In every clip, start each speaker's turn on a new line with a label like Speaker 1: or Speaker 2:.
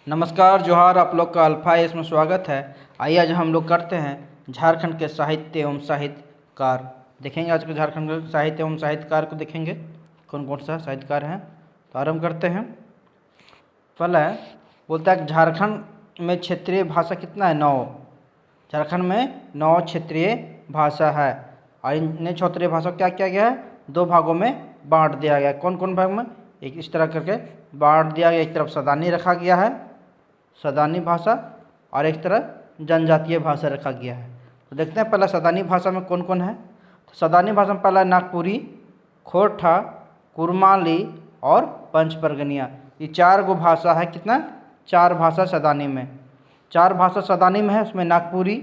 Speaker 1: नमस्कार जोहार, आप लोग का अल्फा इसमें स्वागत है। आइए आज हम लोग करते हैं झारखंड के साहित्य एवं साहित्यकार। देखेंगे आज के झारखंड के साहित्य एवं साहित्यकार को देखेंगे कौन कौन सा साहित्यकार हैं। तो आरंभ करते हैं। पहला बोलता है झारखंड में क्षेत्रीय भाषा कितना है? 9। झारखंड में 9 क्षेत्रीय भाषा है और इन क्षेत्रीय भाषा क्या किया गया है? 2 भागों में बांट दिया गया है। कौन कौन भाग में? एक इस तरह करके बांट दिया गया। एक तरफ सदानी रखा गया है, सदानी भाषा, और एक तरह जनजातीय भाषा रखा गया है। तो देखते हैं पहला सदानी भाषा में कौन कौन है। तो सदानी भाषा में पहला नागपुरी, खोरठा, कुरमाली और पंचपरगनिया। ये 4 गो भाषा है। कितना? 4 भाषा सदानी में। 4 भाषा सदानी में है। उसमें नागपुरी,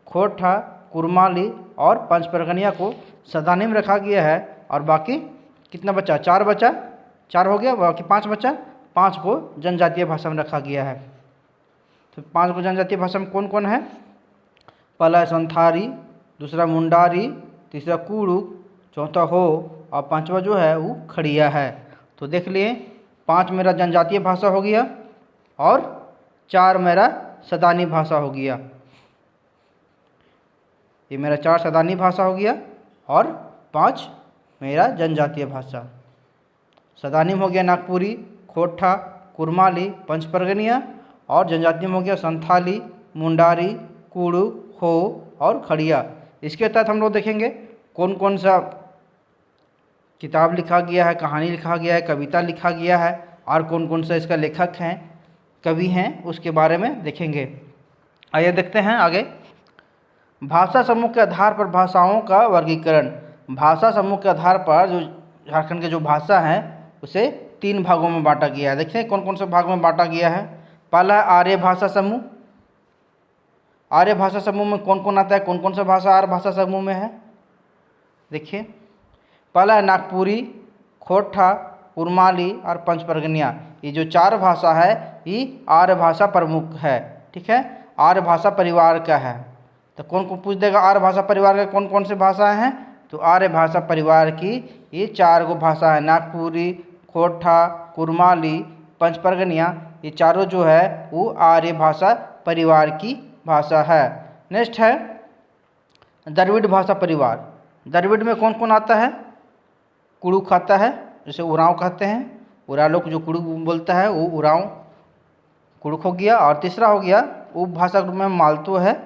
Speaker 1: खोरठा, कुरमाली और पंचपरगनिया को सदानी में रखा गया है। और बाकी कितना बचा? 4 बचा। 4 हो गया, बाकी 5 बचा। 5 को जनजातीय भाषा में रखा गया है। तो 5 को जनजातीय भाषा में कौन कौन है? पहला है संथाली, दूसरा मुंडारी, तीसरा कुड़ुक, चौथा हो और 5वां जो है वो खड़िया है। तो देख लिए 5 मेरा जनजातीय भाषा हो गया और 4 मेरा सदानी भाषा हो गया। ये मेरा 4 सदानी भाषा हो गया और 5 मेरा जनजातीय भाषा। सदानी में हो गया नागपुरी, खोरठा, कुरमाली, पंचपरगनिया, और जनजातीय में हो गया संथाली, मुंडारी, कुड़ुक, हो और खड़िया। इसके तहत हम लोग देखेंगे कौन कौन सा किताब लिखा गया है, कहानी लिखा गया है, कविता लिखा गया है और कौन कौन सा इसका लेखक हैं, कवि हैं, उसके बारे में देखेंगे। आइए देखते हैं आगे। भाषा समूह के आधार पर भाषाओं का वर्गीकरण। भाषा समूह के आधार पर जो झारखंड के जो भाषा हैं उसे 3 भागों में बांटा गया है। देखते हैं कौन कौन से भाग में बांटा गया है। पहला है आर्य भाषा समूह। आर्य भाषा समूह में कौन कौन आता है? कौन कौन सा भाषा आर्य भाषा समूह में है? देखिए, पहला है नागपुरी, खोरठा, कुरमाली और पंचपरगनिया। ये जो 4 भाषा है ये आर्य भाषा प्रमुख है। ठीक है, आर्य भाषा परिवार का है। तो कौन को पूछ देगा आर्य भाषा परिवार के कौन कौन से भाषाएं हैं? तो आर्य भाषा परिवार की ये 4 गो भाषा है। नागपुरी, खोरठा, कुरमाली, पंचपरगनिया, ये चारों जो है वो आर्य भाषा परिवार की भाषा है। नेक्स्ट है द्रविड़ भाषा परिवार। द्रविड़ में कौन कौन आता है? कुड़ुक आता है, जिसे उरांव कहते हैं। उराव लोग जो कुड़ुक बोलता है वो उरांव कुड़ुक हो गया। और तीसरा हो गया उप भाषा ग्रुप में मालतो है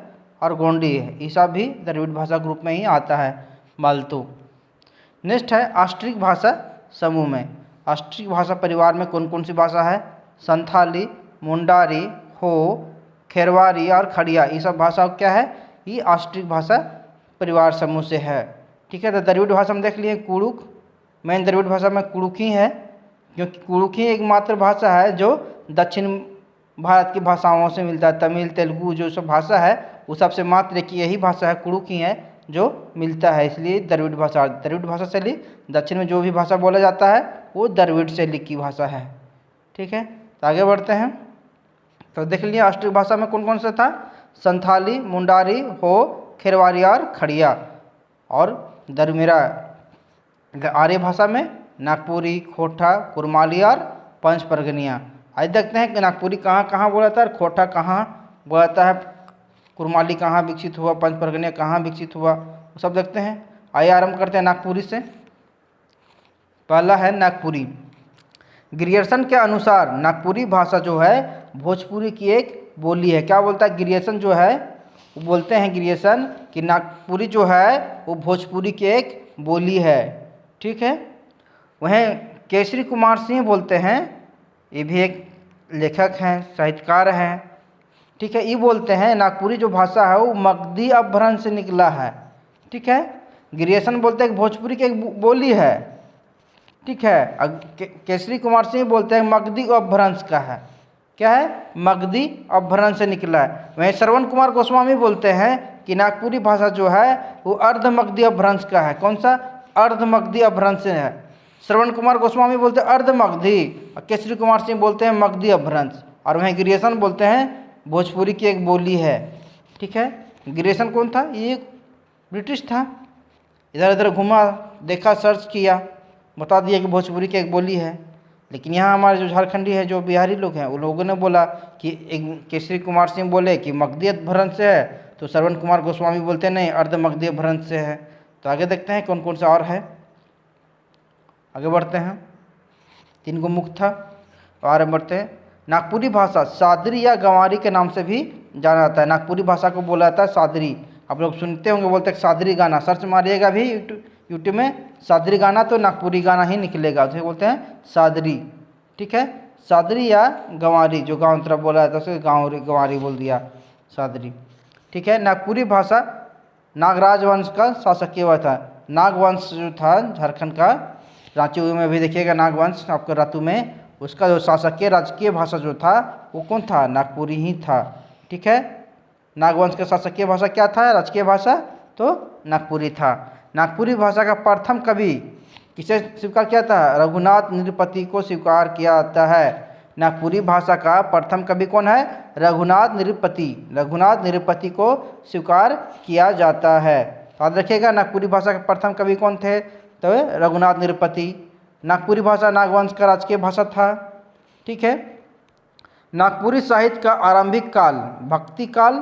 Speaker 1: और गोंडी है। ये सब भी द्रविड़ भाषा ग्रुप में ही आता है, मालतो। नेक्स्ट है ऑस्ट्रिक भाषा समूह में। ऑस्ट्रिक भाषा परिवार में कौन कौन सी भाषा है? संथाली, मुंडारी, हो, खेरवारी और खड़िया। ये सब भाषा क्या है? ये ऑस्ट्रिक भाषा परिवार समूह से है। ठीक है, तो द्रविड़ भाषा में देख लिए कुड़ुक। मेन द्रविड़ भाषा में कुड़ुक ही है, क्योंकि कुड़ुक ही एकमात्र भाषा है जो दक्षिण भारत की भाषाओं से मिलता है। तमिल, तेलुगु जो सब भाषा है वो सबसे मात्र एक यही भाषा है, कुड़ुक ही है जो मिलता है। इसलिए द्रविड़ भाषा, द्रविड़ भाषा से ली दक्षिण में जो भी भाषा बोला जाता है वो द्रविड़ से लिखी भाषा है। ठीक है, तो आगे बढ़ते हैं। तो देख लिया ऑस्ट्रिक भाषा में कौन कौन सा था? संथाली, मुंडारी, हो, खेरवारी और खड़िया। और मेरा आर्य भाषा में नागपुरी, खोरठा, कुरमाली और पंचपरगनिया। आज देखते हैं कि नागपुरी कहाँ कहाँ बोला था और खोरठा कहाँ बोला था है, कुरमाली कहाँ विकसित हुआ, पंचपरगनिया कहाँ विकसित हुआ, वो सब देखते हैं। आइए आरंभ करते हैं नागपुरी से। पहला है नागपुरी। ग्रियर्सन के अनुसार नागपुरी भाषा जो है भोजपुरी की एक बोली है। क्या बोलता है ग्रियर्सन जो है? वो बोलते हैं ग्रियर्सन कि नागपुरी जो है वो भोजपुरी की एक बोली है। ठीक है, वहीं केसरी कुमार सिंह बोलते हैं, ये भी एक लेखक हैं, साहित्यकार हैं। ठीक है, ये बोलते हैं नागपुरी जो भाषा है वो मगधी अपभ्रंश से निकला है। ठीक है, ग्रियर्सन बोलते हैं कि भोजपुरी की एक बोली है। ठीक है, केसरी कुमार सिंह बोलते हैं मगधी अपभ्रंश का है। क्या है? मगधी अपभ्रंश से निकला है। वहीं श्रवण कुमार गोस्वामी बोलते हैं कि नागपुरी भाषा जो है वो अर्ध मगधी अपभ्रंश का है। कौन सा? अर्ध मगधी अपभ्रंश से है। श्रवण कुमार गोस्वामी बोलते हैं अर्ध मगधी और केसरी कुमार सिंह बोलते हैं मगधी अपभ्रंश। और वहीं ग्रियर्सन बोलते हैं भोजपुरी की एक बोली है। ठीक है, ग्रियर्सन कौन था? ये ब्रिटिश था। इधर उधर घूमा, देखा, सर्च किया, बता दिया कि भोजपुरी की एक बोली है। लेकिन यहाँ हमारे जो झारखंडी है, जो बिहारी लोग हैं, उन लोगों ने बोला कि एक केसरी कुमार सिंह बोले कि मगधी भ्रंश से है, तो श्रवण कुमार गोस्वामी बोलते नहीं, अर्ध मगधी भ्रंश से है। तो आगे देखते हैं कौन कौन सा और है, आगे बढ़ते हैं। 3 गो मुख था। और बढ़ते हैं। नागपुरी भाषा सादरी या गंवारी के नाम से भी जाना जाता है। नागपुरी भाषा को बोला जाता है सादरी। आप लोग सुनते होंगे, बोलते हैं सादरी गाना, सर्च मारिएगा भी यूट्यूब में सादरी गाना तो नागपुरी गाना ही निकलेगा, तो बोलते हैं सादरी। ठीक है, सादरी या गंवारी, जो गाँव तरफ बोला जाता है उसे गंवारी बोल दिया, सादरी। ठीक है, नागपुरी भाषा नागराज वंश का शासकीय हुआ था। नागवंश जो था झारखंड का, रांची में भी देखिएगा नागवंश आपको रातू में, उसका जो शासकीय राजकीय भाषा जो था वो कौन था, नागपुरी ही था। ठीक है, नागवंश का शासकीय भाषा क्या था, राजकीय भाषा, तो नागपुरी था। नागपुरी भाषा का प्रथम कवि किसे स्वीकार किया था, रघुनाथ नृपति को स्वीकार किया जाता है। नागपुरी भाषा का प्रथम कवि कौन है, रघुनाथ नृपति। रघुनाथ नृपति को स्वीकार किया जाता है। याद रखिएगा नागपुरी भाषा के प्रथम कवि कौन थे, तो रघुनाथ नृपति। नागपुरी भाषा नागवंश का राजकीय भाषा था। ठीक है, नागपुरी साहित्य का आरंभिक काल भक्ति काल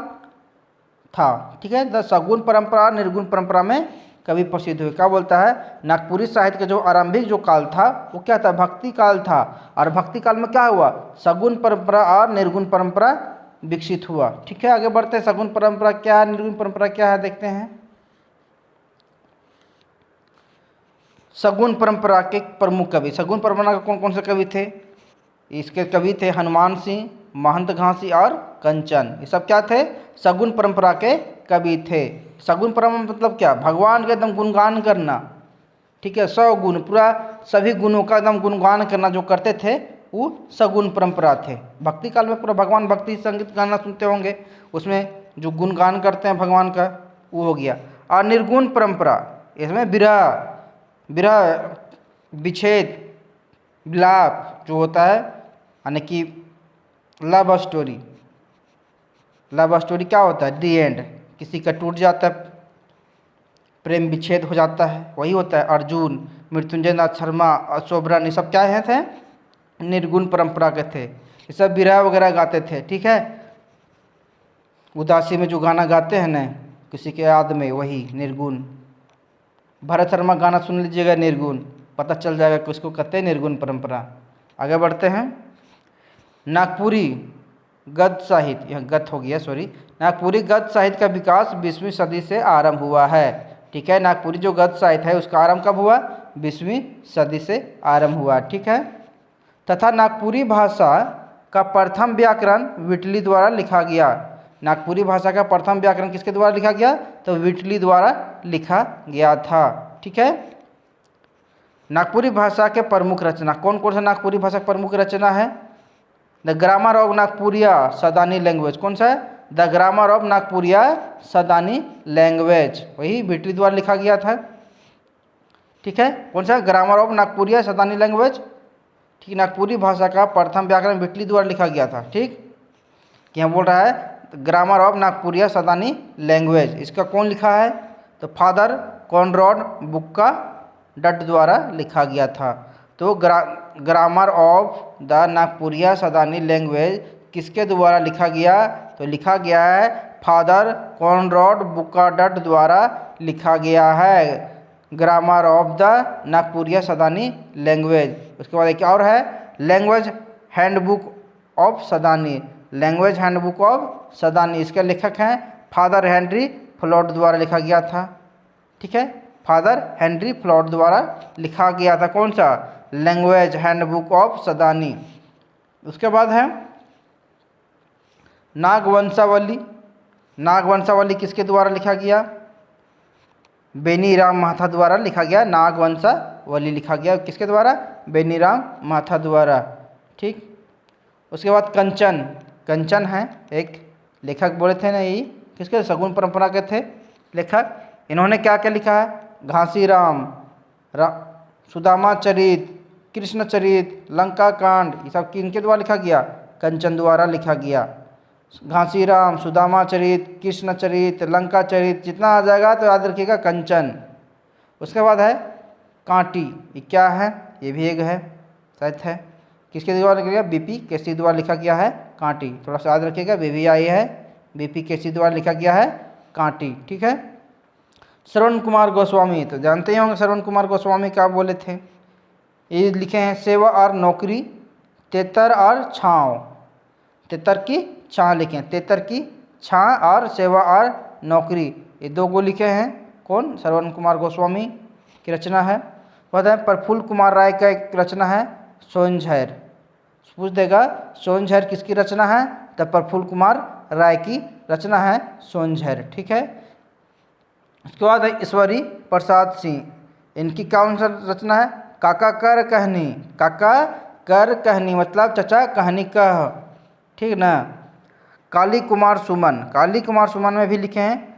Speaker 1: था। ठीक है, द सगुन परंपरा निर्गुण परंपरा में कवि प्रसिद्ध हुए। क्या बोलता है, नागपुरी साहित्य का जो आरंभिक जो काल था वो क्या था, भक्ति काल था। और भक्ति काल में क्या हुआ, सगुन परंपरा और निर्गुण परंपरा विकसित हुआ। ठीक है, आगे बढ़ते हैं। सगुन परंपरा क्या है, निर्गुण परंपरा क्या है, देखते हैं। सगुन परंपरा के प्रमुख कवि, सगुन परंपरा के कौन कौन से कवि थे, इसके कवि थे हनुमान सिंह, महंत घासी और कंचन। ये सब क्या थे, सगुन परंपरा के कवि थे। सगुन परंपरा मतलब क्या, भगवान का एकदम गुणगान करना। ठीक है, 100 गुण, पूरा सभी गुणों का एकदम गुणगान करना जो करते थे वो सगुन परंपरा थे। भक्ति काल में पूरा भगवान भक्ति संगीत गाना सुनते होंगे, उसमें जो गुणगान करते हैं भगवान का वो हो गया। और निर्गुण परंपरा, इसमें विरह विच्छेद विलाप जो होता है, यानी कि लव स्टोरी। लव स्टोरी क्या होता है, दी एंड, किसी का टूट जाता है, प्रेम विच्छेद हो जाता है, वही होता है। अर्जुन, मृत्युंजय नाथ शर्मा, अशोभरन, ये सब क्या है थे, निर्गुण परंपरा के थे। ये सब विरह वगैरह गाते थे। ठीक है, उदासी में जो गाना गाते हैं ना किसी के याद में, वही निर्गुण। भरत शर्मा गाना सुन लीजिएगा निर्गुण, पता चल जाएगा कि उसको कहते हैं निर्गुण परंपरा। आगे बढ़ते हैं। नागपुरी गद्य साहित्य, यह गद्य हो गया सॉरी, नागपुरी गद्य साहित्य का विकास 20वीं सदी से आरंभ हुआ है। ठीक है, नागपुरी जो गद्य साहित्य है उसका आरंभ कब हुआ, 20वीं सदी से आरंभ हुआ। ठीक है, तथा नागपुरी भाषा का प्रथम व्याकरण विटली द्वारा लिखा गया। नागपुरी भाषा का प्रथम व्याकरण किसके द्वारा लिखा गया, तो विटली द्वारा लिखा गया था। ठीक है, नागपुरी भाषा के प्रमुख रचना, कौन कौन सा नागपुरी भाषा की प्रमुख रचना है, the grammar of Nagpuria Sadani language. कौन सा है, the grammar of Nagpuria Sadani language, वही विटली द्वारा लिखा गया था। ठीक है, कौन सा, grammar of Nagpuria Sadani language. ठीक, नागपुरी भाषा का प्रथम व्याकरण विटली द्वारा लिखा गया था। ठीक, यहाँ बोल रहा है grammar of Nagpuria Sadani language, इसका कौन लिखा है, तो फादर कॉनरॉड बुक्का डट द्वारा लिखा गया था। तो grammar of the Nagpuria Sadani language किसके द्वारा लिखा गया, तो लिखा गया है फादर कॉनरॉड बुक्का डट द्वारा लिखा गया है, grammar of the Nagpuria Sadani language. उसके बाद एक और है language handbook of Sadani, language handbook of Sadani, इसके लेखक हैं फादर हेनरी फ्लॉड द्वारा लिखा गया था। ठीक है, फादर हेनरी फ्लॉड द्वारा लिखा गया था, कौन सा, लैंग्वेज हैंडबुक ऑफ सदानी। उसके बाद है नागवंशावली। नागवंशावली किसके द्वारा लिखा गया, बेनीराम महाथा द्वारा लिखा गया। नागवंशावली लिखा गया किसके द्वारा, बेनीराम महाथा द्वारा। ठीक, उसके बाद कंचन, कंचन है एक लेखक, बोले थे ना ये किसके, सगुन परंपरा के थे लेखक। इन्होंने क्या क्या लिखा है, घासीराम, सुदामा चरित, कृष्ण चरित, लंका कांड, ये सब किनके द्वारा लिखा गया, कंचन द्वारा लिखा गया। घासीराम, सुदामा चरित, कृष्ण चरित, लंका चरित, जितना आ जाएगा तो याद रखिएगा कंचन। उसके बाद है कांटी, ये क्या है, ये भी एक है शायद है। किसके द्वारा लिखा गया? बीपी केसरी द्वारा लिखा गया है कांटी। थोड़ा सा याद रखिएगा, बीबीआई है, बीपी केसरी द्वारा लिखा गया है कांटी। ठीक है। श्रवण कुमार गोस्वामी, तो जानते ही होंगे श्रवण कुमार गोस्वामी क्या बोले थे। ये लिखे हैं सेवा और नौकरी, तेतर और छाँव। तेतर की छाँ लिखे हैं, तेतर की छाँ और सेवा और नौकरी, ये दो गो लिखे हैं। कौन? श्रवण कुमार गोस्वामी की रचना है। बताएं प्रफुल्ल कुमार राय का एक रचना है सोनझर। पूछ देगा सोनझर किसकी रचना है? तो प्रफुल्ल कुमार राय की रचना है सोनझर। ठीक है। उसके बाद है ईश्वरी प्रसाद सिंह, इनकी कौन सा रचना है? काका कर कहनी। काका कर कहनी मतलब चचा कहानी कह। ठीक ना। काली कुमार सुमन, काली कुमार सुमन में भी लिखे हैं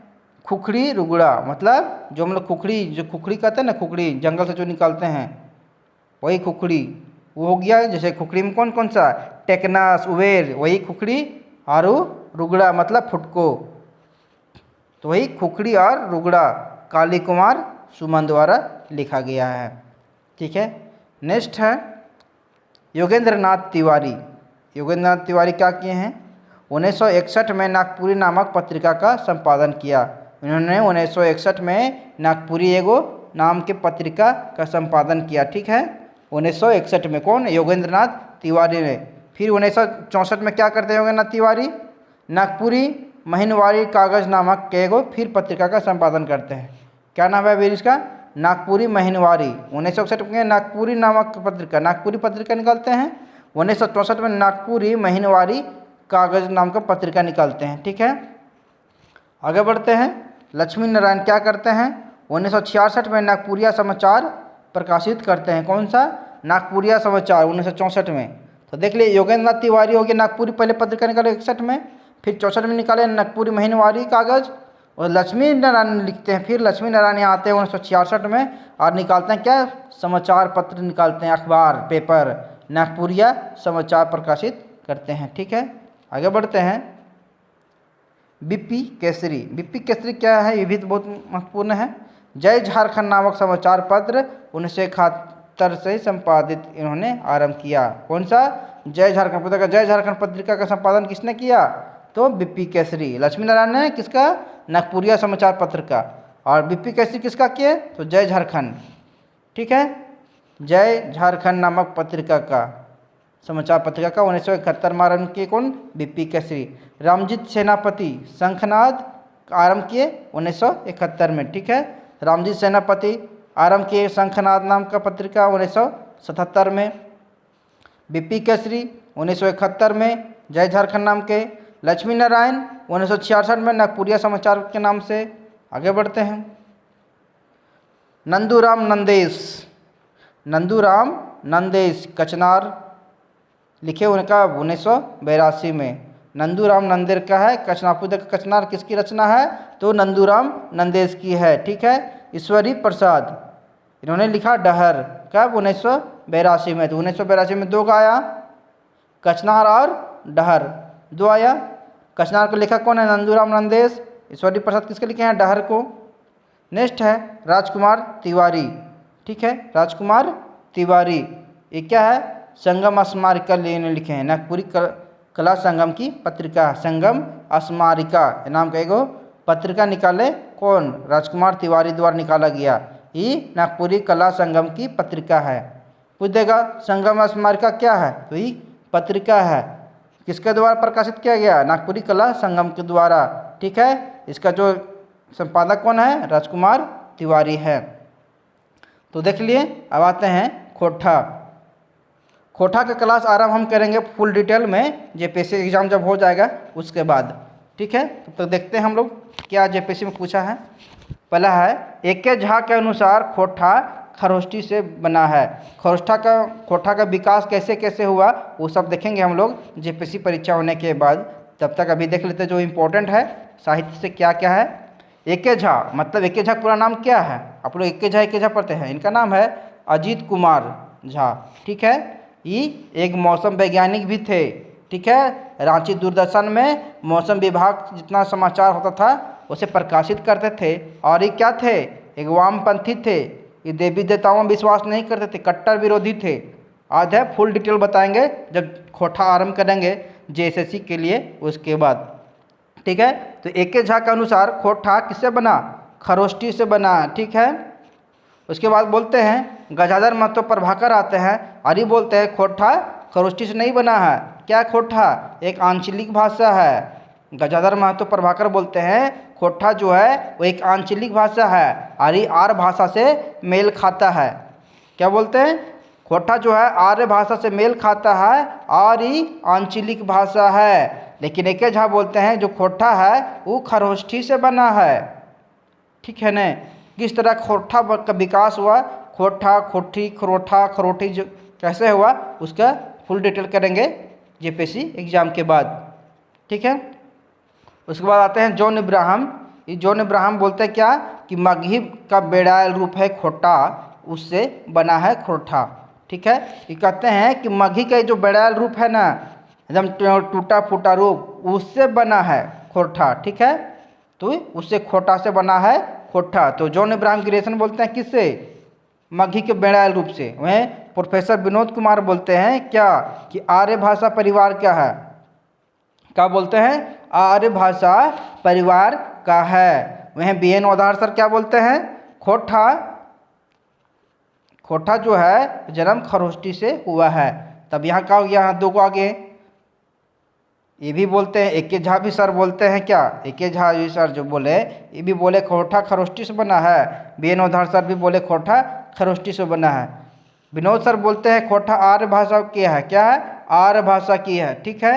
Speaker 1: खुखड़ी रुगड़ा, मतलब जो हम लोग खुखड़ी, जो खुखड़ी कहते हैं ना, खुखड़ी जंगल से जो निकालते हैं वही खुखड़ी, वो हो गया। जैसे खुखड़ी में कौन कौन सा? टेकनास, उबेर, वही खुखड़ी। और रुगड़ा मतलब फुटको, तो वही खुखड़ी और रुगड़ा काली कुमार सुमन द्वारा लिखा गया है। ठीक है। नेक्स्ट है योगेंद्र नाथ तिवारी। योगेंद्र नाथ तिवारी क्या किए हैं? 1961 में नागपुरी नामक पत्रिका का संपादन किया। इन्होंने 1961 में नागपुरी एगो नाम के पत्रिका का संपादन किया। ठीक है। 1961 में कौन? योगेंद्र नाथ तिवारी ने। फिर 1964 में क्या करते हैं योगेंद्र नाथ तिवारी? नागपुरी महीनवारी कागज नामक के एगो फिर पत्रिका का संपादन करते हैं। क्या नाम है फिर इसका? नागपुरी महीनवारी। 1961 में नागपुरी नामक पत्रिका, नागपुरी पत्रिका निकालते हैं। 1964 में नागपुरी महीनवारी कागज नाम का पत्रिका निकालते हैं। ठीक है। आगे बढ़ते हैं। लक्ष्मी नारायण क्या करते हैं? 1966 में नागपुरिया समाचार प्रकाशित करते हैं। कौन सा? नागपुरिया समाचार 1964 में। तो देख लिए योगेंद्र नाथ तिवारी हो गया नागपुरी पहले पत्रिका निकाले 61 में, फिर 64 में निकाले नागपुरी महीनवारी कागज, और लक्ष्मी नारायण लिखते हैं। फिर लक्ष्मी नारायण यहाँ आते हैं 1966 में और निकालते हैं क्या? समाचार पत्र निकालते हैं, अखबार, पेपर, नागपुरिया समाचार प्रकाशित करते हैं। ठीक है। आगे बढ़ते हैं। बीपी केसरी, बीपी केसरी क्या है? ये भी तो बहुत महत्वपूर्ण है। जय झारखंड नामक समाचार पत्र 1971 से संपादित इन्होंने आरंभ किया। कौन सा? जय झारखंड पत्रिका। जय झारखंड पत्रिका का संपादन किसने किया? तो बीपी केसरी। लक्ष्मी नारायण ने किसका? नागपुरिया समाचार पत्र का। और बीपी केसरी किसका किए? तो जय झारखंड। ठीक है। जय झारखंड नामक पत्रिका का समाचार पत्रिका का 1971 में आरंभ किए। कौन? बीपी केसरी। रामजीत सेनापति शंखनाद आरंभ किए 1971 में। ठीक है। रामजीत सेनापति आरंभ किए शंखनाद नाम का पत्रिका 1977 में। बीपी केसरी 1971 में जय झारखंड नाम के। लक्ष्मी नारायण 1966 में नागपुरिया समाचार के नाम से। आगे बढ़ते हैं। नंदूराम नंदेश, नंदूराम नंदेश कचनार लिखे उनका 1982 में। नंदूराम नंदेर का है कचनापुर का कचनार किसकी रचना है? तो नंदूराम नंदेश की है। ठीक है। ईश्वरी प्रसाद इन्होंने लिखा डहर, कब? 1982 में। तो 1982 में दो का आया, कचनार और डहर, दो आया। कचनार को लिखा कौन है? नंदूराम नंदेश। ईश्वरी प्रसाद किसके लिखे हैं? डहर को। नेक्स्ट है राजकुमार तिवारी। ठीक है। राजकुमार तिवारी ये क्या है? संगम स्मारिका लिखे हैं। नागपुरी कला संगम की पत्रिका, संगम स्मारिका नाम का एगो पत्रिका निकाले। कौन? राजकुमार तिवारी द्वारा निकाला गया। ये नागपुरी कला संगम की पत्रिका है। पूछ देगा संगम स्मारिका क्या है? तो ये पत्रिका है, किसके द्वारा प्रकाशित किया गया? नागपुरी कला संगम के द्वारा। ठीक है। इसका जो संपादक कौन है? राजकुमार तिवारी है। तो देख लिए। अब आते हैं खोटा। खोटा का क्लास आरंभ हम करेंगे फुल डिटेल में जेपीएससी एग्जाम जब हो जाएगा उसके बाद। ठीक है। तो देखते हैं हम लोग क्या जेपीएससी में पूछा है। पहला है ए.के. झा के अनुसार खोटा खरोष्ठी से बना है। खोटा का विकास कैसे कैसे हुआ वो सब देखेंगे हम लोग जेपीएससी परीक्षा होने के बाद। तब तक अभी देख लेते जो इम्पोर्टेंट है साहित्य से क्या क्या है। ए.के. झा मतलब ए.के. झा पूरा नाम क्या है? आप लोग ए.के. झा पढ़ते हैं। इनका नाम है अजीत कुमार झा। ठीक है। ये एक मौसम वैज्ञानिक भी थे। ठीक है। रांची दूरदर्शन में मौसम विभाग जितना समाचार होता था उसे प्रकाशित करते थे। और ये क्या थे? एक वामपंथी थे। ये देवी देवताओं में विश्वास नहीं करते थे, कट्टर विरोधी थे। आज है फुल डिटेल बताएंगे जब खोटा आरंभ करेंगे जेएसएससी के लिए उसके बाद। ठीक है, तो एक झा के अनुसार खोटा किससे बना? खरोष्टी से बना। ठीक है, उसके बाद बोलते हैं गजाधर महतो प्रभाकर आते हैं और ये बोलते हैं खोटा खरोष्टी से नहीं बना है। क्या खोटा? एक आंचलिक भाषा है। गजाधर महतो प्रभाकर बोलते हैं खोटा जो है वो एक आंचलिक भाषा है और ये आर्य भाषा से मेल खाता है। क्या बोलते हैं? खोटा जो है आर्य भाषा से मेल खाता है और ये आंचलिक भाषा है। लेकिन एक झा बोलते हैं जो खोटा है वो खरोष्ठी से बना है। ठीक है न? किस तरह खोटा का विकास हुआ, खोटा, खोटी, खरोठा, खरोठी जो कैसे हुआ उसका फुल डिटेल करेंगे जेपीएससी एग्जाम के बाद। ठीक है, उसके बाद आते हैं जॉन इब्राहम। ये जॉन इब्राहम बोलते हैं क्या कि मगही का बेड़ायल रूप है खोटा, उससे बना है खोटा। ठीक है, ये कहते हैं कि मगही का जो बेड़ायल रूप है ना, एकदम टूटा फूटा रूप, उससे बना है खोटा। ठीक है, तो उससे खोटा से बना है खोटा। तो जॉन इब्राहम क्रिएशन बोलते हैं किससे? मगही के बेड़ायल रूप से। वहीं प्रोफेसर विनोद कुमार बोलते हैं क्या कि आर्य भाषा परिवार क्या है? क्या बोलते हैं? आर्य भाषा परिवार का है। वहीं BN ओधार सर क्या बोलते हैं? खोटा, खोटा जो है जन्म खरोष्टी से हुआ है। तब यहाँ क्या हो गया? यहाँ दो को आगे ये भी बोलते हैं, एक झा भी सर बोलते हैं क्या? एक झा भी सर जो बोले ये भी बोले खोटा खरोष्टी से बना है। BN ओधार सर भी बोले खोटा खरोष्टी से बना है। विनोद सर बोलते हैं खोटा आर्य भाषा की है। क्या है? आर्य भाषा की है। ठीक है,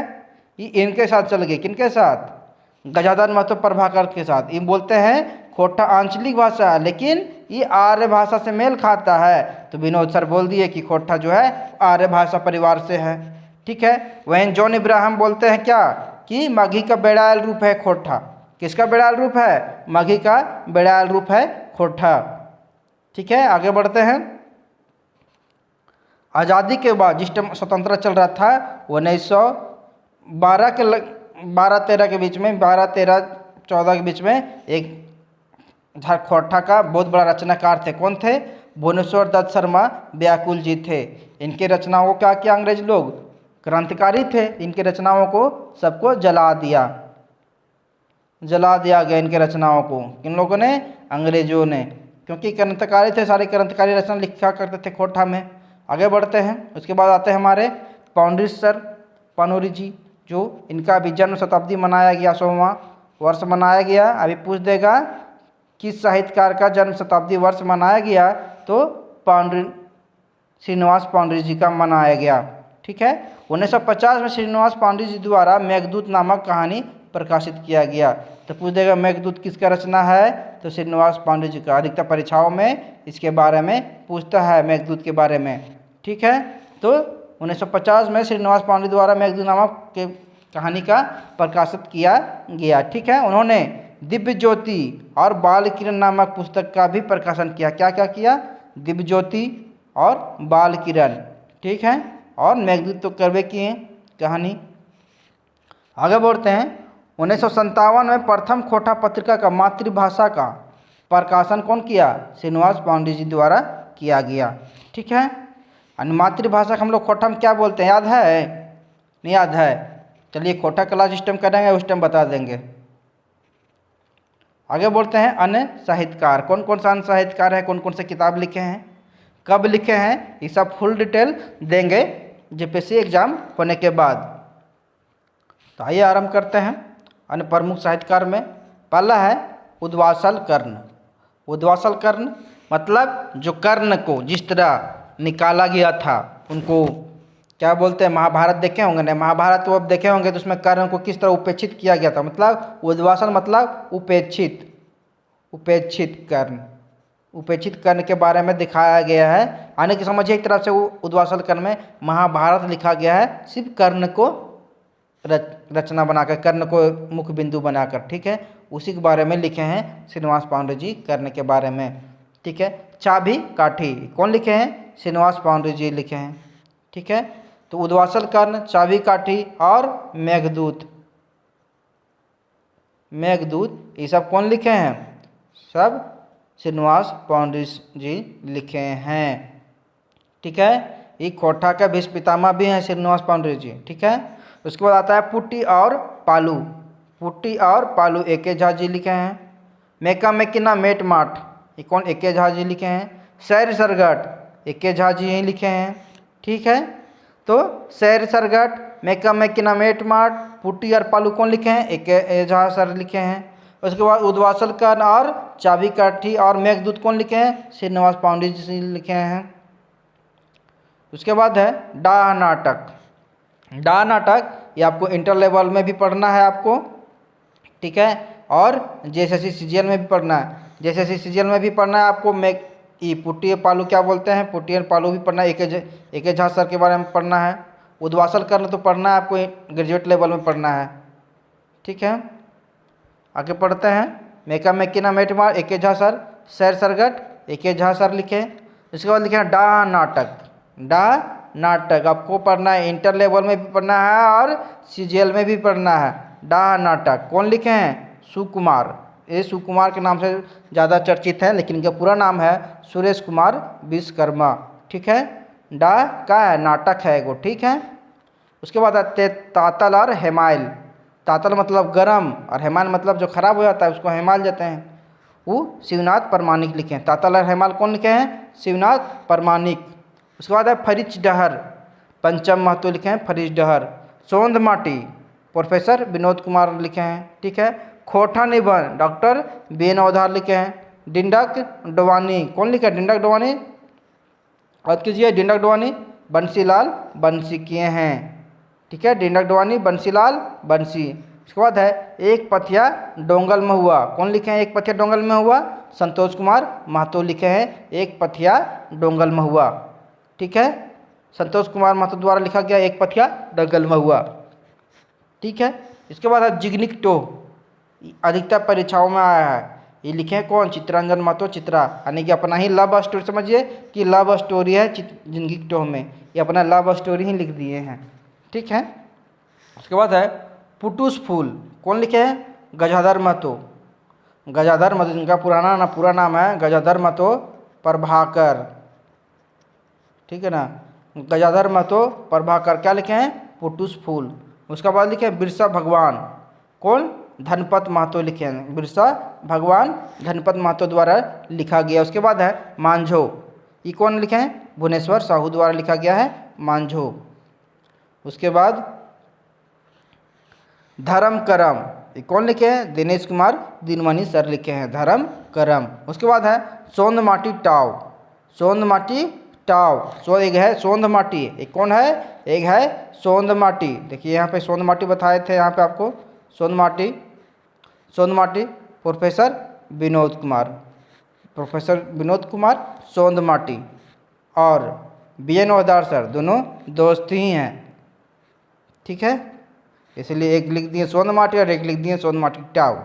Speaker 1: ये इनके साथ चल गए। किनके साथ? गजाधर महतो प्रभाकर के साथ। ये बोलते हैं खोटा आंचलिक भाषा है लेकिन ये आर्य भाषा से मेल खाता है। तो विनोद सर बोल दिए कि खोटा जो है आर्य भाषा परिवार से है। ठीक है, वहीं जॉन इब्राहम बोलते हैं क्या कि मगही का बेड़ायल रूप है खोटा। किसका बेड़ायल रूप है? मगही का बेड़ायल रूप है खोटा। ठीक है, आगे बढ़ते हैं। आज़ादी के बाद जिस टाइम स्वतंत्रता चल रहा था 1912 के 12-13 के बीच में, 12-13-14 के बीच में एक खोटा का बहुत बड़ा रचनाकार थे। कौन थे? भुवनेश्वर दत्त शर्मा व्याकुल जी थे। इनके रचनाओं को क्या किया अंग्रेज लोग? क्रांतिकारी थे। इनके रचनाओं को सबको जला दिया गया इनके रचनाओं को। किन लोगों ने? अंग्रेजों ने, क्योंकि क्रांतिकारी थे। सारे क्रांतिकारी रचना लिखा करते थे खोटा में। आगे बढ़ते हैं। उसके बाद आते हैं हमारे पाउंड्री सर पानोरी जी, जो इनका भी जन्म शताब्दी मनाया गया, 100वां वर्ष मनाया गया। अभी पूछ देगा किस साहित्यकार का जन्म शताब्दी वर्ष मनाया गया, तो श्रीनिवास पांडुरी जी का मनाया गया। ठीक है, 1950 में श्रीनिवास पांडुरी जी द्वारा मेघदूत नामक कहानी प्रकाशित किया गया। तो पूछ देगा मेघदूत किसका रचना है, तो श्रीनिवास पांडुरी जी का। अधिकतर परीक्षाओं में इसके बारे में पूछता है, मेघदूत के बारे में। ठीक है, तो 1950 में श्रीनिवास पांडुरी द्वारा मेघदूत नामक के कहानी का प्रकाशित किया गया। ठीक है, उन्होंने दिव्य ज्योति और बाल किरण नामक पुस्तक का भी प्रकाशन किया। क्या क्या किया? दिव्य ज्योति और बाल किरण। ठीक है, और मेघदूत तो करवे किए कहानी। आगे बढ़ते हैं। 1957 में प्रथम खोटा पत्रिका का मातृभाषा का प्रकाशन कौन किया? श्रीनिवास पांडुरी जी द्वारा किया गया। ठीक है, मातृभाषा का हम लोग खोटा में क्या बोलते हैं? याद है? नहीं याद है? चलिए खोटा क्लास जिस टाइम करेंगे उस टाइम बता देंगे। आगे बढ़ते हैं। अन्य साहित्यकार कौन कौन सा अन्य साहित्यकार है, कौन कौन से किताब लिखे हैं, कब लिखे हैं, ये सब फुल डिटेल देंगे जेपीएससी एग्जाम होने के बाद। तो आइए आरंभ करते हैं। अन्य प्रमुख साहित्यकार में पहला है उद्वासल कर्ण। उद्वासल कर्ण मतलब जो कर्ण को जिस तरह निकाला गया था, उनको क्या बोलते हैं? महाभारत देखे होंगे ना? महाभारत तो अब देखे होंगे, तो उसमें कर्ण को किस तरह उपेक्षित किया गया था। मतलब उद्वासन मतलब उपेक्षित, उपेक्षित कर्ण, उपेक्षित कर्ण के बारे में दिखाया गया है। आने की समझिए एक तरफ से उद्वासल कर्ण में महाभारत लिखा गया है, सिर्फ कर्ण को रचना बनाकर, कर्ण को मुख्य बिंदु बनाकर। ठीक है, उसी के बारे में लिखे हैं श्रीनिवास पांडुरी जी कर्ण के बारे में। ठीक है, चाबी काठी कौन लिखे हैं? श्रीनिवास पांडुरी जी लिखे हैं। ठीक है, तो उद्वासल कर्ण, चाबी काठी और मेघदूत, मेघदूत ये सब कौन लिखे हैं? सब श्रीनिवास पांडुरी जी लिखे हैं। ठीक है, ये खोटा के भीष्म पितामह भी हैं श्रीनिवास पांडे जी। ठीक है, उसके बाद आता है पुट्टी और पालू। पुट्टी और पालू एके झा जी लिखे हैं। मेका मेकिना मेट माठ, ये कौन एके झा जी लिखे हैं। सैर सरगट एके झा जी ही लिखे हैं। ठीक है, तो सैर सरगट, मेका मेकिना मेट माठ, पुट्टी और पालू कौन लिखे हैं, एके झा सर लिखे हैं। उसके बाद उद्वासल कर्ण और चाबी काठी और मेघदूत कौन लिखे हैं, श्रीनिवास पांडे जी लिखे हैं। उसके बाद है डाह नाटक। डाह नाटक ये आपको इंटर लेवल में भी पढ़ना है आपको। ठीक है, और जेएसएससी सीजीएल में भी पढ़ना है। जेएसएससी सीजीएल में भी पढ़ना है आपको। ये पुट्टी पालू क्या बोलते हैं, पुट्टी और पालू भी पढ़ना है। एके झा सर के बारे में पढ़ना है। उद्वासल कर्ण तो पढ़ना है आपको, ग्रेजुएट लेवल में पढ़ना है। ठीक है, आगे पढ़ते हैं। मेका मेकिना मेटमार एके झा सर, सैर सरगट एके झा सर लिखे। इसके बाद लिखे हैं डाह नाटक। डाह नाटक आपको पढ़ना है, इंटर लेवल में भी पढ़ना है और सीजीएल में भी पढ़ना है। डाह नाटक कौन लिखे हैं, सुकुमार। ये सुकुमार के नाम से ज़्यादा चर्चित है, लेकिन इनका पूरा नाम है सुरेश कुमार विश्वकर्मा। ठीक है, डाह का है नाटक है एगो। ठीक है, उसके बाद आते हैं तातल और हेमाइल। तातल मतलब गरम और हेमाइल मतलब जो खराब हो जाता है उसको हेमाइल जाते हैं, वो शिवनाथ परमाणिक लिखे हैं। तातल और हेमाइल कौन लिखे हैं, शिवनाथ परमाणिक। उसके बाद है फरिच डहर, पंचम महतो लिखे हैं फरिच डहर। सोंध माटी प्रोफेसर विनोद कुमार लिखे हैं। ठीक है, खोटा निबंध डॉक्टर बीएन अवधार लिखे हैं। डिंडक डवानी कौन लिखा है, डिंडक डवानी, याद कीजिए डिंडक डवानी बंसीलाल बंसी किए हैं। ठीक है, डिंडक डवानी बंसीलाल बंसी। उसके बाद है एक पथिया डोंगल में हुआ, कौन लिखे हैं एक पथिया डोंगल में हुआ, संतोष कुमार महतो लिखे हैं एक पथिया डोंगल में हुआ। ठीक है, संतोष कुमार महतो द्वारा लिखा गया एक पथिया डोंगल में हुआ। ठीक है, इसके बाद है जिग्निक टो, अधिकतर परीक्षाओं में आया है। ये लिखे हैं कौन, चित्रंजन महतो चित्रा, यानी कि अपना ही लव स्टोरी, समझिए कि लव स्टोरी है जिग्निक टो में, ये अपना लव स्टोरी ही लिख दिए हैं। ठीक है, उसके बाद है पुटुस फूल, कौन लिखे हैं, गजाधर महतो। गजाधर महतो जिनका पूरा नाम है गजाधर महतो प्रभाकर। ठीक है ना, गजाधर महतो प्रभाकर क्या लिखे हैं, पुटुस फूल। उसके बाद लिखे हैं बिरसा भगवान, कौन, धनपत महतो लिखे हैं, बिरसा भगवान धनपत महतो द्वारा लिखा गया। उसके बाद है मांझो, ये कौन लिखे हैं, भुवनेश्वर साहू द्वारा लिखा गया है मांझो। उसके बाद धर्म करम, ये कौन लिखे हैं, दिनेश कुमार दिनमणि सर लिखे हैं धर्म करम। उसके बाद है सोंध माटी टाव, सोंध माटी टाव, सो एक है सोंध माटी, एक कौन है, एक है सोंध माटी। देखिए यहाँ पे सोंध माटी बताए थे, यहाँ पे आपको सोंध माटी, सोंध माटी प्रोफेसर विनोद कुमार, प्रोफेसर विनोद कुमार सोंध माटी और बीएन ओदार सर दोनों दोस्त ही हैं। ठीक है, इसलिए एक लिख दिए सोंध माटी और एक लिख दिए सोंध माटी टाव।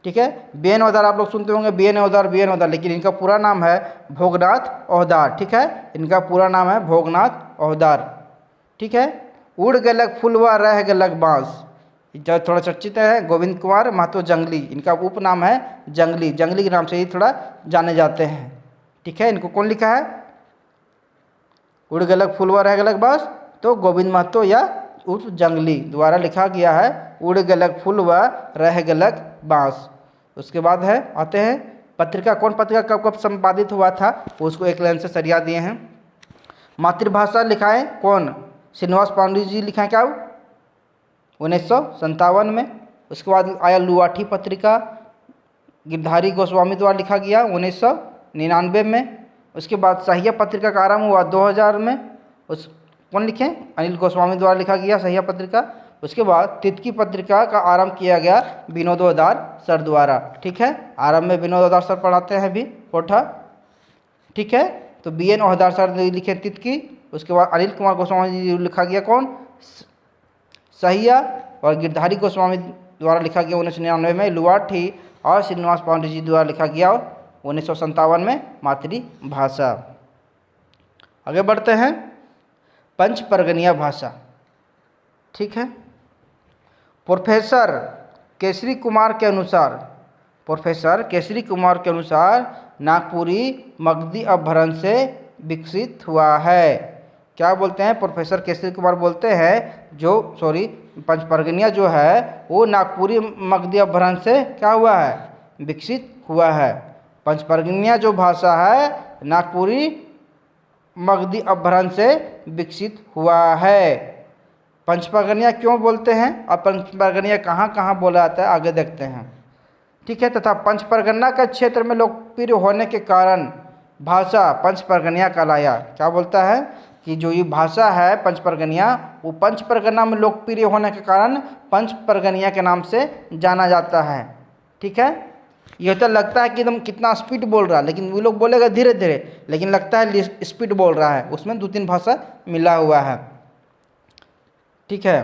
Speaker 1: ठीक है, बीएन ओदार आप लोग सुनते होंगे बीएन ओदार, लेकिन इनका पूरा नाम है भोगनाथ ओहदार। ठीक है, इनका पूरा नाम है भोगनाथ ओहदार। ठीक है, उड़ गलक फुलवा रह गलक बांस, जो थोड़ा चर्चित है गोविंद कुमार महतो जंगली, इनका उपनाम है जंगली, जंगली के नाम से ही थोड़ा जाने जाते हैं। ठीक है, इनको कौन लिखा है, उड़ गलक फुलवा रह गलक बांस, तो गोविंद महतो या उर्फ जंगली द्वारा लिखा गया है उड़ गलक फुलवा रह गलक बांस। उसके बाद है आते हैं पत्रिका, कौन पत्रिका कब कब संपादित हुआ था, उसको एक लाइन से सरिया दिए हैं। मातृभाषा लिखा है कौन, श्रीनिवास पांडे जी लिखा है क्या, 1957 में। उसके बाद आया लुआठी पत्रिका, गिरधारी गोस्वामी द्वारा लिखा गया 1999 में। उसके बाद सहिया पत्रिका का आरंभ हुआ 2000 में, उस कौन लिखे, अनिल गोस्वामी द्वारा लिखा गया सहिया पत्रिका। उसके बाद तितकी पत्रिका का आरंभ किया गया विनोद ओदार सर द्वारा। ठीक है, आरंभ में विनोद ओदार सर पढ़ाते हैं भी कोठा। ठीक है, तो बीएन ओहदार सर लिखे तितकी। उसके बाद अनिल कुमार गोस्वामी जी लिखा गया कौन, सहिया, और गिरधारी गोस्वामी द्वारा लिखा गया 1999 में लुआठी, और श्रीनिवास पांडे जी द्वारा लिखा गया 1957 में मातृभाषा। आगे बढ़ते हैं पंच परगनिया भाषा। ठीक है, प्रोफेसर केसरी कुमार के अनुसार, प्रोफेसर केसरी कुमार के अनुसार नागपुरी मगधी अपभ्रंश से विकसित हुआ है। क्या बोलते हैं, प्रोफेसर केसरी कुमार बोलते हैं पंचपरगनिया जो है वो नागपुरी मगधी अपभ्रंश से क्या हुआ है, विकसित हुआ है। पंचपरगनिया जो भाषा है नागपुरी मगधी अपभ्रंश से विकसित हुआ है। पंचपरगनिया क्यों बोलते हैं और पंचपरगनिया कहाँ कहाँ बोला जाता है आगे देखते हैं। ठीक है, तथा पंचपरगना का क्षेत्र में लोकप्रिय होने के कारण भाषा पंचपरगनिया कहलाया। क्या बोलता है कि जो ये भाषा है पंचपरगनिया वो पंचपरगना में लोकप्रिय होने के कारण पंचपरगनिया के नाम से जाना जाता है। ठीक है, ये तो लगता है कि एकदम कितना स्पीड बोल रहा है, लेकिन वो लोग बोलेगा धीरे धीरे, लेकिन लगता है स्पीड बोल रहा है, उसमें 2-3 भाषा मिला हुआ है। ठीक है,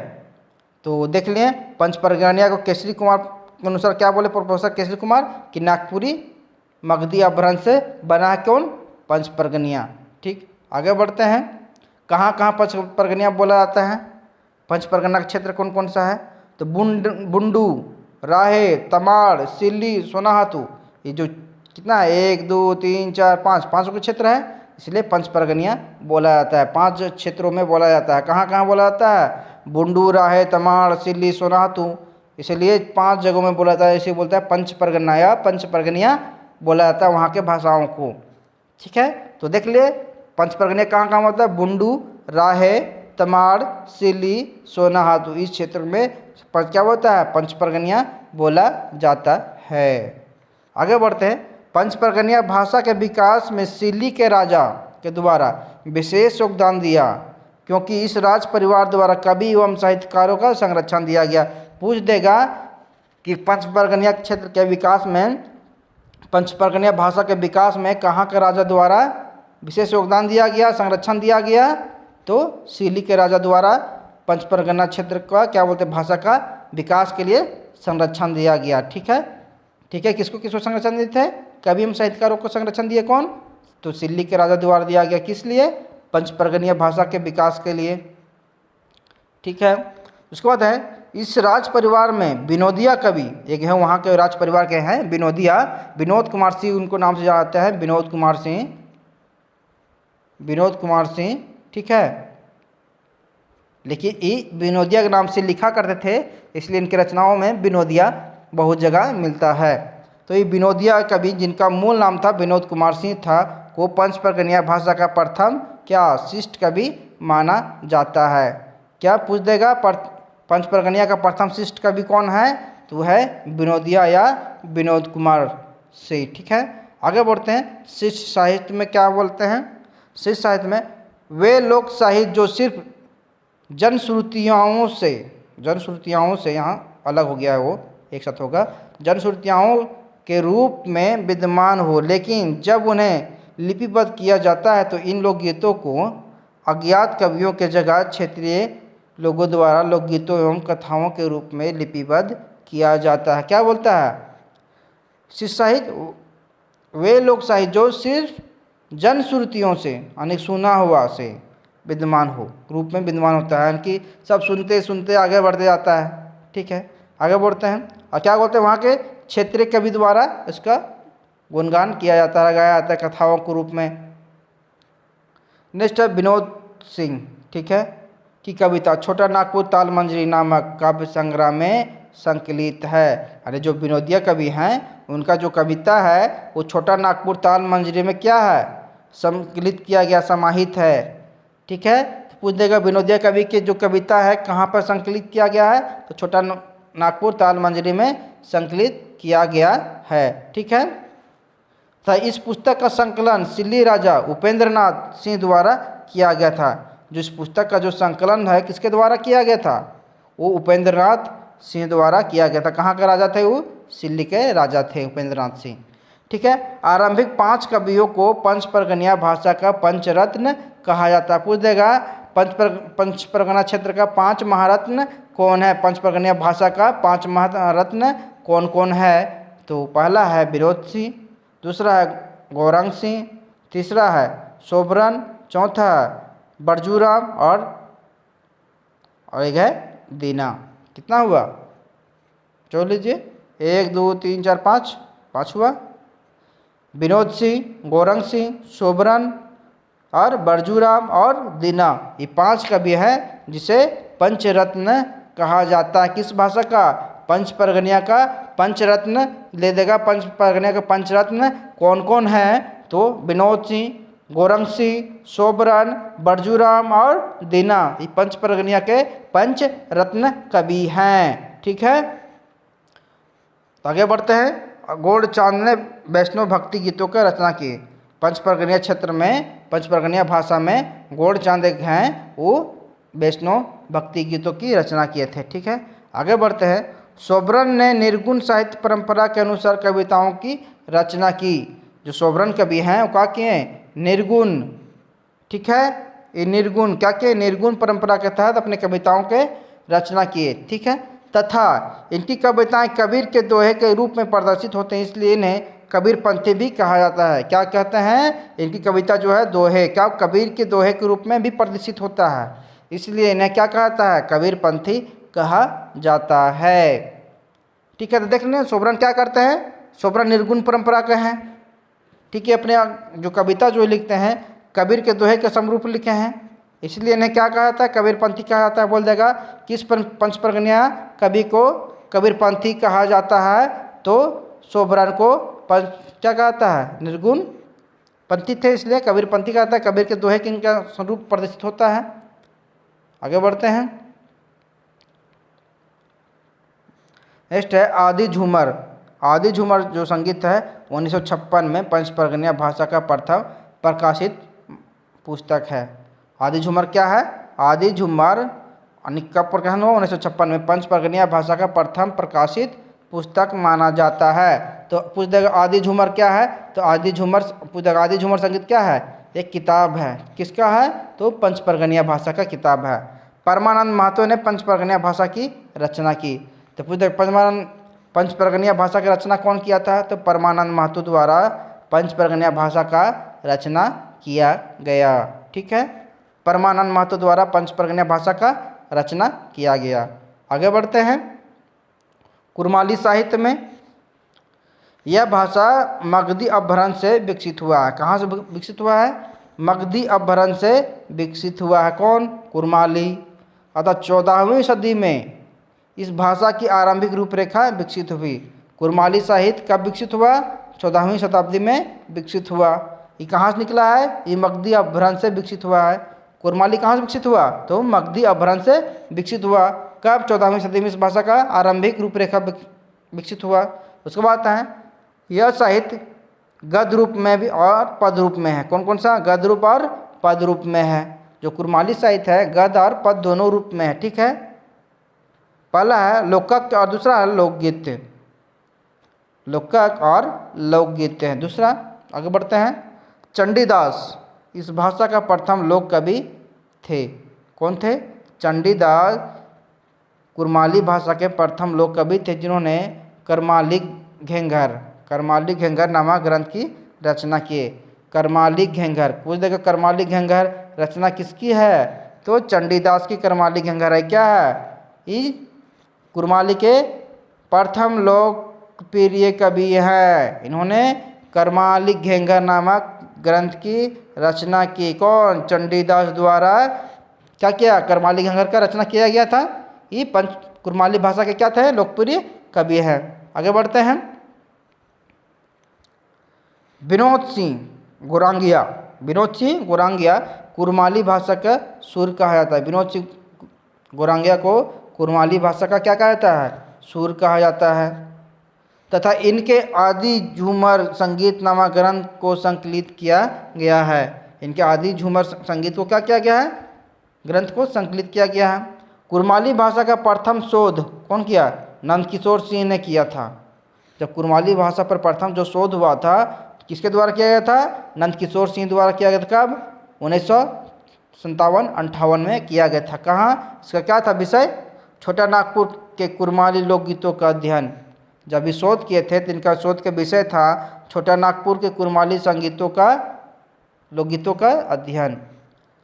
Speaker 1: तो देख लिए पंचपरगनिया को केसरी कुमार के अनुसार क्या बोले प्रोफेसर केसरी कुमार कि नागपुरी मगधी अपभ्रंश से बना है कौन, पंचपरगनिया। ठीक, आगे बढ़ते हैं। कहाँ कहाँ पंचपरगनिया बोला जाता है, पंचपरगना का क्षेत्र कौन कौन सा है, तो बुंडू, राहे, तमाड़, सिल्ली, सोनाहातू, ये जो कितना है 1 2 3 4 5 पाँचों के क्षेत्र है, इसलिए पंचपरगनिया बोला जाता है। 5 क्षेत्रों में बोला जाता है। कहाँ कहाँ बोला जाता है, बुंडू, राहे, तमाड़, सिल्ली, सोनाहातू, इसलिए 5 जगहों में बोला जाता है। इसे बोलता है पंचपरगना या पंचपरगनिया बोला जाता है वहाँ के भाषाओं को। ठीक है, तो देख ले पंचपरगनिया कहाँ कहाँ होता है, बुंडू, राहे, तमाड़, सिल्ली, सोनाहातू, इस क्षेत्र में क्या होता है, पंचपरगनिया बोला जाता है। आगे बढ़ते हैं। पंचपरगनिया भाषा के विकास में सिल्ली के राजा के द्वारा विशेष योगदान दिया, क्योंकि इस राज परिवार द्वारा कवि एवं साहित्यकारों का संरक्षण दिया गया। पूछ देगा कि पंचपरगनिया क्षेत्र के विकास में, पंचपरगनिया भाषा के विकास में कहाँ के राजा द्वारा विशेष योगदान दिया गया, संरक्षण दिया गया, तो सिल्ली के राजा द्वारा पंचपरगना क्षेत्र का क्या बोलते हैं, भाषा का विकास के लिए संरक्षण दिया गया। ठीक है, ठीक है, किसको किसको संरक्षण दिए थे, कवि एवं साहित्यकारों को संरक्षण दिए कौन, तो सिल्ली के राजा द्वारा दिया गया। किस लिए, पंचपरगनिया भाषा के विकास के लिए। ठीक है, उसके बाद है इस राज परिवार में विनोदिया कवि एक है, वहाँ के राज परिवार के हैं विनोदिया, विनोद कुमार सिंह उनको नाम से जाते हैं, विनोद कुमार सिंह, विनोद कुमार सिंह। ठीक है, लेकिन ये विनोदिया के नाम से लिखा करते थे, इसलिए इनकी रचनाओं में विनोदिया बहुत जगह मिलता है। तो ये विनोदिया कवि जिनका मूल नाम था विनोद कुमार सिंह था, को पंचपरगनिया भाषा का प्रथम क्या शिष्ट कवि माना जाता है। क्या पूछ देगा, पंचपरगनिया का प्रथम शिष्ट कवि कौन है, तो है विनोदिया या विनोद कुमार सिंह। ठीक है, आगे बढ़ते हैं। शिष्ट साहित्य में क्या बोलते हैं, शिष्ट साहित्य में वे लोक साहित्य जो सिर्फ जनश्रुतियों से यहाँ अलग हो गया है, वो एक साथ होगा, जनश्रुतियों के रूप में विद्यमान हो, लेकिन जब उन्हें लिपिबद्ध किया जाता है तो इन लोकगीतों को अज्ञात कवियों के जगह क्षेत्रीय लोगों द्वारा लोकगीतों एवं कथाओं के रूप में लिपिबद्ध किया जाता है। क्या बोलता है, शिष्ट साहित्य वे लोक साहित्य जो सिर्फ जनश्रुतियों से यानी सुना हुआ से विद्यमान हो, रूप में विद्यमान होता है, यानी सब सुनते सुनते आगे बढ़ते जाता है। ठीक है, आगे बढ़ते हैं। और क्या बोलते हैं, वहाँ के क्षेत्रीय कवि द्वारा इसका गुणगान किया जाता है, गाया जाता है कथाओं के रूप में। नेक्स्ट है विनोद सिंह। ठीक है, की कविता छोटा नागपुर ताल मंजरी नामक काव्य संग्रह में संकलित है। अरे जो विनोदिया कवि हैं उनका जो कविता है वो छोटा नागपुर ताल मंजरी में क्या है, संकलित किया गया, समाहित है। ठीक है, तो पूछ देगा विनोदिया कवि की जो कविता है कहाँ पर संकलित किया गया है, तो छोटा नागपुर ताल मंजरी में संकलित किया गया है। ठीक है, तो इस पुस्तक का संकलन सिल्ली राजा उपेंद्रनाथ सिंह द्वारा किया गया था। जो इस पुस्तक का जो संकलन है किसके द्वारा किया गया था, वो उपेंद्रनाथ सिंह द्वारा किया गया था। कहाँ के राजा थे, वो सिल्ली के राजा थे उपेंद्रनाथ सिंह। ठीक है, आरंभिक 5 कवियों को पंचपरगनिया भाषा का पंचरत्न कहा जाता है। पूछ देगा पंचपरगना क्षेत्र का 5 महारत्न कौन है, पंचपरगनिया भाषा का 5 महारत्न कौन कौन है, तो पहला है विनोद सिंह, दूसरा है गौरंग सिंह, तीसरा है सोबरन, चौथा है बरजूराम और एक है दीना। कितना हुआ, चलो लीजिए 1 2 3 4 5 हुआ। विनोद सिंह, गौरंग सिंह, सोबरन और बरजूराम और दीना, ये 5 कवि हैं जिसे पंचरत्न कहा जाता है। किस भाषा का? पंच परगनिया का पंचरत्न ले देगा। पंच परगनिया का पंचरत्न कौन कौन है? तो विनोद सिंह, गोरंग सिंह, सोबरन, बरजूराम और दीना, ये पंच परगनिया के पंच रत्न कवि हैं। ठीक है, तो आगे बढ़ते हैं। गोरचांद ने वैष्णव भक्ति गीतों की रचना की। पंच परगनिया क्षेत्र में, पंच परगनिया भाषा में गोरचांद एक हैं, वो वैष्णव भक्ति गीतों की रचना किए थे। ठीक है, आगे बढ़ते हैं। सोबरन ने निर्गुण साहित्य परंपरा के अनुसार कविताओं की रचना की। जो सोबरन कवि हैं वो क्या किए? निर्गुण। ठीक है, ये निर्गुण क्या किए? निर्गुण परंपरा के तहत अपने कविताओं के रचना किए। ठीक है, तथा इनकी कविताएं कबीर के दोहे के रूप में प्रदर्शित होते हैं, इसलिए इन्हें कबीर पंथी भी कहा जाता है। क्या कहते हैं? इनकी कविता जो है दोहे, क्या कबीर के दोहे के रूप में भी प्रदर्शित होता है, इसलिए इन्हें क्या कहा जाता है? कबीर पंथी कहा जाता है। ठीक है, तो देख लें सोबरन क्या करते हैं? सोबरन निर्गुण परंपरा के हैं। ठीक है, अपने जो कविता जो लिखते हैं कबीर के दोहे के समरूप लिखे हैं, इसलिए इन्हें क्या कहा जाता है? कबीर पंथी कहा जाता है। बोल देगा किस पंच परगनिया कवि को कबीर पंथी कहा जाता है? तो सोबरन को क्या कहा जाता है? निर्गुण पंथी थे, इसलिए कबीर पंथी कहा जाता है। कबीर के दोहे के इनका स्वरूप प्रदर्शित होता है। आगे बढ़ते हैं। नेक्स्ट है आदि झूमर। आदि झूमर जो संगीत है 1956 में पंच परगनिया भाषा का प्रथम प्रकाशित पुस्तक है। आदि झूमर क्या है? आदि झूमर कब प्रकाशन हुआ? 1956 में पंच परगनिया भाषा का प्रथम प्रकाशित पुस्तक माना जाता है। तो पूछ देगा आदि झूमर क्या है? तो आदि झूमर पूछ देगा आदि झूमर संगीत क्या है? एक किताब है। किसका है? तो पंच परगनिया भाषा का किताब है। परमानंद महतो ने पंच परगनिया भाषा की रचना की। तो पूछ देगा पंच परगनिया भाषा की रचना कौन किया था? तो परमानंद महतो द्वारा पंच परगनिया भाषा का रचना किया गया। ठीक है, परमानंद महतो द्वारा पंच परगनिया भाषा का रचना किया गया। आगे बढ़ते हैं। कुरमाली साहित्य में यह भाषा मगधी अपभ्रंश से विकसित हुआ है। कहाँ से विकसित हुआ है? मगधी अपभ्रंश से विकसित हुआ है। कौन? कुरमाली। अतः 14वीं सदी में इस भाषा की आरंभिक रूपरेखा विकसित हुई। कुरमाली साहित्य कब विकसित हुआ? 14वीं शताब्दी में विकसित हुआ। ये कहाँ से निकला है? ये मगधी अपभ्रंश से विकसित हुआ है। कुरमाली कहाँ से विकसित हुआ? तो मगधी अपभ्रंश से विकसित हुआ। कब? 14वीं सदी में इस भाषा का आरंभिक रूपरेखा विकसित हुआ। उसके बाद है यह साहित्य गद्य रूप में भी और पद रूप में है। कौन कौन सा? गद्य रूप और पद रूप में है। जो कुरमाली साहित्य है गद्य और पद दोनों रूप में है। ठीक है, पहला है लोकक और दूसरा है लोकगीत। लोकक और लोकगीत है दूसरा। आगे बढ़ते हैं। चंडीदास इस भाषा का प्रथम लोक कवि थे। कौन थे? चंडीदास कुरमाली भाषा के प्रथम लोक कवि थे, जिन्होंने करमाली घेंघर नामक ग्रंथ की रचना किए। करमाली घेंघर पूछ देगा करमाली घेंघर रचना किसकी है? तो चंडीदास की करमाली घेंघर है। क्या है? ये कुरमाली के प्रथम लोकप्रिय कवि हैं। इन्होंने करमाली घेंघर नामक ग्रंथ की रचना की। कौन? चंडीदास द्वारा क्या किया? करमाली घेंघर का रचना किया गया था। ये कुरमाली भाषा के क्या थे? लोकप्रिय कवि हैं। आगे बढ़ते हैं। विनोद सिंह गोरांगिया कुरमाली भाषा का सूर कहा जाता है। विनोद सिंह गोरांगिया को कुरमाली भाषा का क्या कहा जाता है? सूर कहा जाता है। तथा इनके आदि झूमर संगीत नामक ग्रंथ को संकलित किया गया है। इनके आदि झूमर संगीत को क्या किया गया है? ग्रंथ को संकलित किया गया है। कुरमाली भाषा का प्रथम शोध कौन किया? नंदकिशोर सिंह ने किया था। जब कुरमाली भाषा पर प्रथम जो शोध हुआ था किसके द्वारा किया गया था? नंदकिशोर सिंह द्वारा किया गया था। कब? 1957-58 में किया गया था। कहाँ? इसका क्या था विषय? छोटा नागपुर के कुरमाली लोकगीतों का अध्ययन। जब ये शोध किए थे तो इनका शोध का विषय था छोटा नागपुर के कुरमाली लोकगीतों का अध्ययन।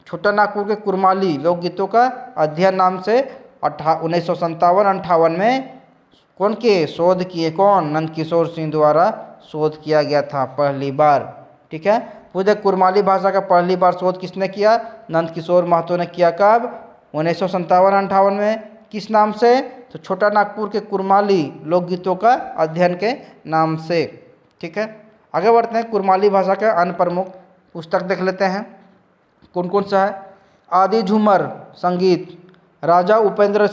Speaker 1: छोटा नागपुर के कुरमाली लोकगीतों का अध्ययन नाम से 1957-58 में कौन के शोध किए? कौन? नंदकिशोर सिंह द्वारा शोध किया गया था पहली बार। ठीक है, पूरे कुरमाली भाषा का पहली बार शोध किसने किया? नंदकिशोर महतो ने किया। कब? 1957-58 में। किस नाम से? तो छोटा नागपुर के कुरमाली लोकगीतों का अध्ययन के नाम से। ठीक है, आगे बढ़ते हैं। कुरमाली भाषा के अन्य प्रमुख पुस्तक देख लेते हैं कौन कौन सा है। आदि झूमर संगीत राजा उपेंद्र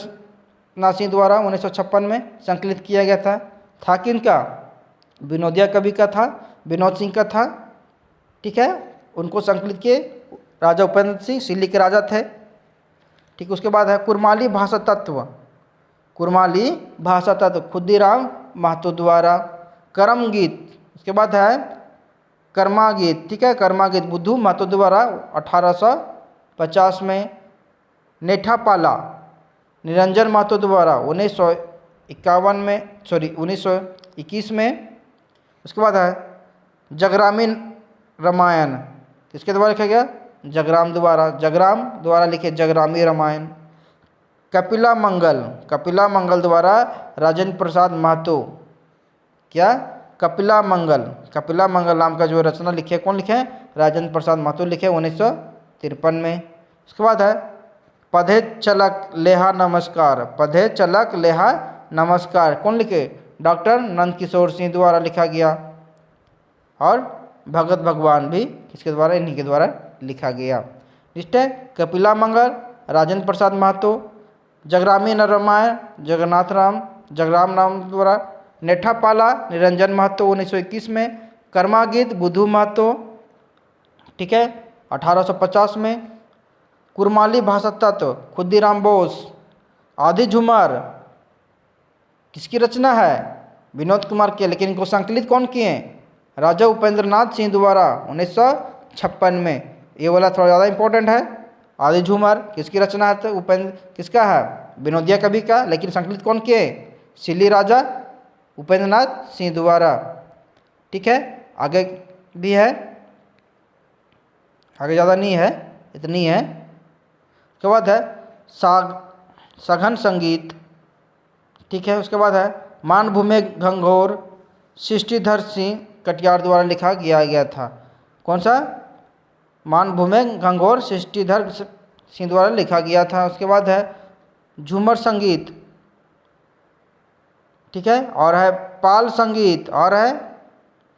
Speaker 1: नाथ सिंह द्वारा 1956 में संकलित किया गया था किनका? विनोदिया कवि का था, विनोद सिंह का था। ठीक है, उनको संकलित किए राजा उपेंद्र सिंह, सिल्ली के राजा थे। ठीक, उसके बाद है कुरमाली भाषा तत्व। कुरमाली भाषा तत्व खुदीराम महतो द्वारा। कर्म गीत, उसके बाद है कर्मा गीत। ठीक है, कर्मा गीत बुद्धू महतो द्वारा 1850 में। नेठापाला निरंजन महतो द्वारा 1921 में। उसके बाद है जगरामीन रामायण, किसके द्वारा लिखा गया? जगराम द्वारा लिखे जगरामी रामायण। कपिला मंगल द्वारा राजेंद्र प्रसाद महतो। क्या? कपिला मंगल नाम का जो रचना लिखे, कौन लिखे? राजेंद्र प्रसाद महतो लिखे 1953 में। उसके बाद है पधे चलक लेहा नमस्कार, कौन लिखे? डॉक्टर नंदकिशोर सिंह द्वारा लिखा गया। और भगत भगवान भी किसके द्वारा? इन्हीं के द्वारा लिखा गया। लिस्ट है कपिला मंगल, राजेंद्र प्रसाद महतो, जगरामीन रामायण जगराम नाम द्वारा, नेठापाला निरंजन महतो 1921 में, कर्मा गीत बुद्धू महतो। ठीक है, 1850 में। कुरमाली भाषा तत्व खुदीराम बोस। आदि झूमर किसकी रचना है? विनोद कुमार के, लेकिन इनको संकलित कौन किए? राजा उपेंद्र नाथ सिंह द्वारा 1956 में। ये वाला थोड़ा ज़्यादा इंपॉर्टेंट है। आदि झूमर किसकी रचना है? तो उपेंद्र किसका है? विनोदिया कवि का, लेकिन संकलित कौन किए? सिल्ली राजा उपेंद्र नाथ सिंह द्वारा। ठीक है, आगे भी है, आगे ज़्यादा नहीं है, इतनी है। उसके बाद है सघन संगीत। ठीक है, उसके बाद है मानभूमि घंघोर, सृष्टिधर सिंह कटियार द्वारा लिखा गया था। कौन सा? मानभूमि घंघोर सृष्टिधर सिंह द्वारा लिखा गया था। उसके बाद है झूमर संगीत। ठीक है, और है पाल संगीत, और है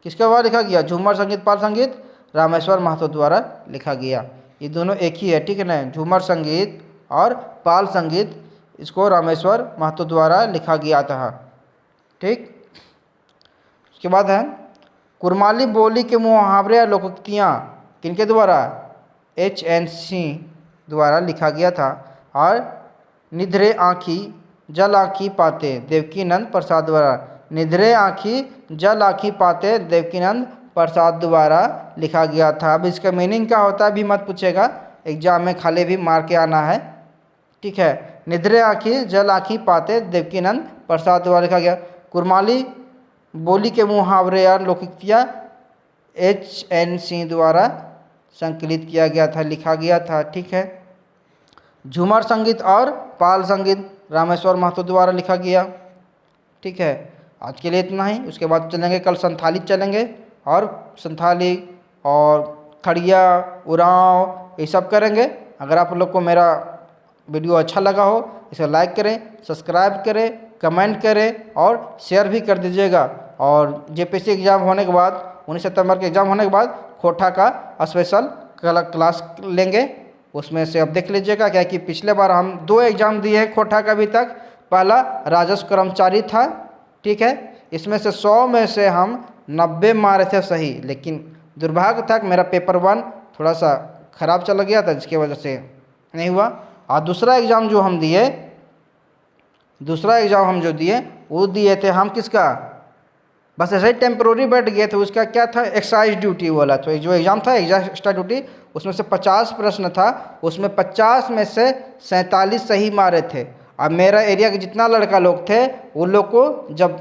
Speaker 1: किसके द्वारा लिखा गया? झूमर संगीत पाल संगीत रामेश्वर महतो द्वारा लिखा गया। ये दोनों एक ही है। ठीक है ना, झूमर संगीत और पाल संगीत, इसको रामेश्वर महतो द्वारा लिखा गया था। ठीक, उसके बाद है कुरमाली बोली के मुहावरे या लोकोक्तियाँ किनके द्वारा? HN सिंह द्वारा लिखा गया था। और निधरे आँखी जल आँखी पाते देवकीनंद प्रसाद द्वारा। निधरे आँखी जल आँखी पाते देवकीनंद प्रसाद द्वारा लिखा गया था। अब इसका मीनिंग क्या होता है भी मत पूछेगा, एग्जाम में खाली भी मार के आना है। ठीक है, निधरे आँखी जल आँखी पाते देवकीनंद प्रसाद द्वारा लिखा गया। कुरमाली बोली के मुहावरे या लोकोक्तियाँ HN सिंह द्वारा संकलित किया गया था, लिखा गया था। ठीक है, झूमर संगीत और पाल संगीत रामेश्वर महतो द्वारा लिखा गया। ठीक है, आज के लिए इतना ही। उसके बाद चलेंगे कल संथाली चलेंगे, और संथाली और खड़िया उरांव ये सब करेंगे। अगर आप लोग को मेरा वीडियो अच्छा लगा हो इसे लाइक करें, सब्सक्राइब करें, कमेंट करें और शेयर भी कर दीजिएगा। और JPSC एग्ज़ाम होने के बाद 19 सितंबर के एग्ज़ाम होने के बाद खोटा का स्पेशल क्लास लेंगे, उसमें से अब देख लीजिएगा। क्या कि पिछले बार हम 2 एग्ज़ाम दिए हैं खोटा का अभी तक। पहला राजस्व कर्मचारी था। ठीक है, इसमें से 100 में से हम 90 मारे थे सही, लेकिन दुर्भाग्य था कि मेरा पेपर 1 थोड़ा सा ख़राब चला गया था, जिसकी वजह से नहीं हुआ। और दूसरा एग्ज़ाम जो हम दिए वो दिए थे हम किसका? बस ऐसे ही टेम्प्रोरी बैठ गए थे। उसका क्या था? एक्साइज ड्यूटी वाला। तो जो एग्ज़ाम था एक्स्ट्रा ड्यूटी, उसमें से 50 प्रश्न था, उसमें 50 में से 47 सही मारे थे। अब मेरा एरिया के जितना लड़का लोग थे वो लोग को जब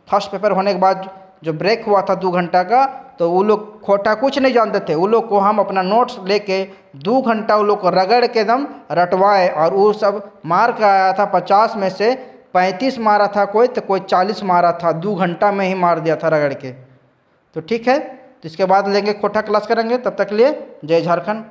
Speaker 1: फर्स्ट पेपर होने के बाद जो ब्रेक हुआ था 2 घंटा का, तो वो लोग खोटा कुछ नहीं जानते थे। वो लोग को हम अपना नोट्स लेके 2 घंटा वो लोग को रगड़ के दम रटवाए, और वो सब मार्क आया था 50 में से 35 मारा था कोई, तो कोई 40 मारा था। 2 घंटा में ही मार दिया था रगड़ के। तो ठीक है, तो इसके बाद लेंगे खोटा क्लास करेंगे। तब तक के लिए जय झारखंड।